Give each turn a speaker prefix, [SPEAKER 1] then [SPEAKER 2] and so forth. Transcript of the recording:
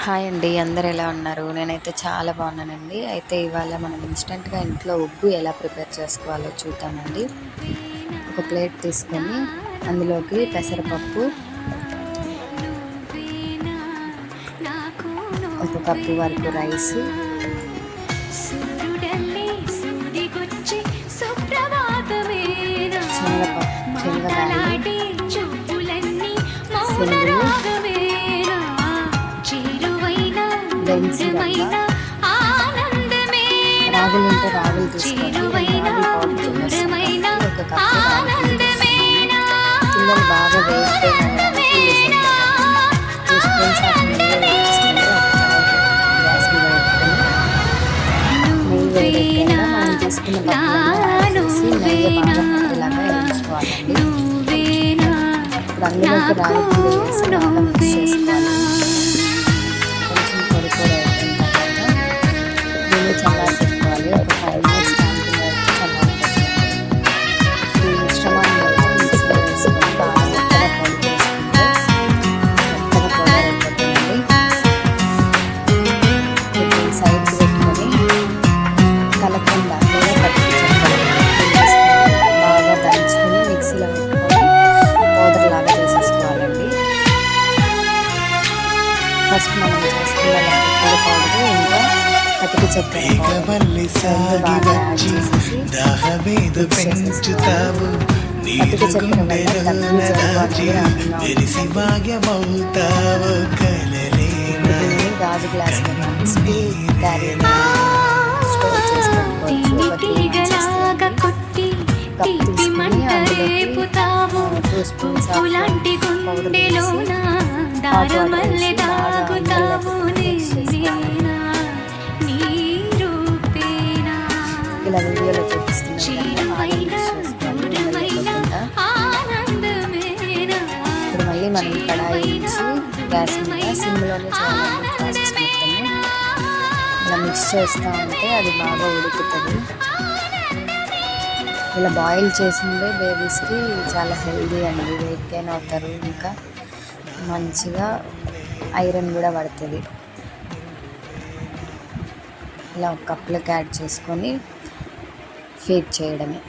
[SPEAKER 1] Hi అండి, అందరు ఎలా ఉన్నారు? నేనైతే చాలా బాగున్నానండి. అయితే ఇవాళ మనం ఇన్స్టెంట్గా ఇంట్లో ఉగ్గు ఎలా ప్రిపేర్ చేసుకోవాలో చూద్దామండి. ఒక ప్లేట్ తీసుకొని అందులోకి పెసరపప్పు, ఒక కప్పు వరకు రైస్, శనగబ్యాళ్ళు, శనగలు, బెన్సీ రవ్వ, రాగులు ఉంటే రాగులు తీసుకోండి. రాగి పౌడర్ చేస్తాను. ఒక కప్పు రాగి పిల్లలు బాగా వేగిపోయినాయి. 2 స్పూన్స్ ఆఫ్ నెయ్యి వేసుకొని గ్యాస్ మీద పెట్టుకొని నెయ్యి వేడెక్కాక మనం తీసుకున్న పప్పులను వేసేసి నెయ్యి బాగా ఇలాగా వేయించుకోవాలండి. ఇప్పుడు అందులోకి రాగి పిండి వేసి బాగా మిక్స్ చేసుకోవాలి. కొంచెం పొడి పొడి అయిపోయిన తర్వాత దీన్ని చల్లారి పెట్టుకోవాలి. ఒక 5 minutes దాంట్లో చల్లారి పెట్టుకోవాలి. ఈ మిశ్రమాన్ని మిక్సీలో వేసుకొని బాగా మెత్తగా పొడి చేసుకుంటే మెత్తగా పొడి అయిపోతుంది. ఇప్పుడు సైడ్కి పెట్టుకొని కలకండ లేదా పచ్చి చెక్కలు బాగా దంచుకొని మిక్సీలో పెట్టుకొని పౌడర్ లాగా చేసేసుకోవాలండి. ఫస్ట్ మనం చేసుకున్న లెక్కల పౌడర్ ఇంకా పటికి చక్కెర పౌడర్ బాగా యాడ్ చేసేసి పటికి చక్కెర వల్ల దగ్గు జలుబు దీన్ని గాజు గ్లాసులో పంపిస్తే క్యారీ స్టోర్ చేసి పెట్టుకోవచ్చు. ఒక 3 months కప్ తీసుకుని అందులోకి 2 స్పూన్స్ ఆఫ్ పౌడర్ వేసి హాట్ వాటర్ వేసి బాగా ఇలా వీడియోలో చూపిస్తున్నాం. ఇప్పుడు మళ్ళీ మనం కడాయి ఇచ్చి గ్యాస్ మీద సిమ్లోనే చేయాలండి. ప్రాసెస్ మొత్తం ఇలా మిక్స్ చేస్తూ ఉంటే అది బాగా ఉడుకుతుంది. ఇలా బాయిల్ చేసిందే బేబీస్కి చాలా హెల్దీ అండి. వెయిట్ గెయిన్ అవుతారు, ఇంకా మంచిగా ఐరన్ కూడా పడుతుంది. ఇలా ఒక కప్లోకి యాడ్ చేసుకొని ఫీడ్ చేయడమే.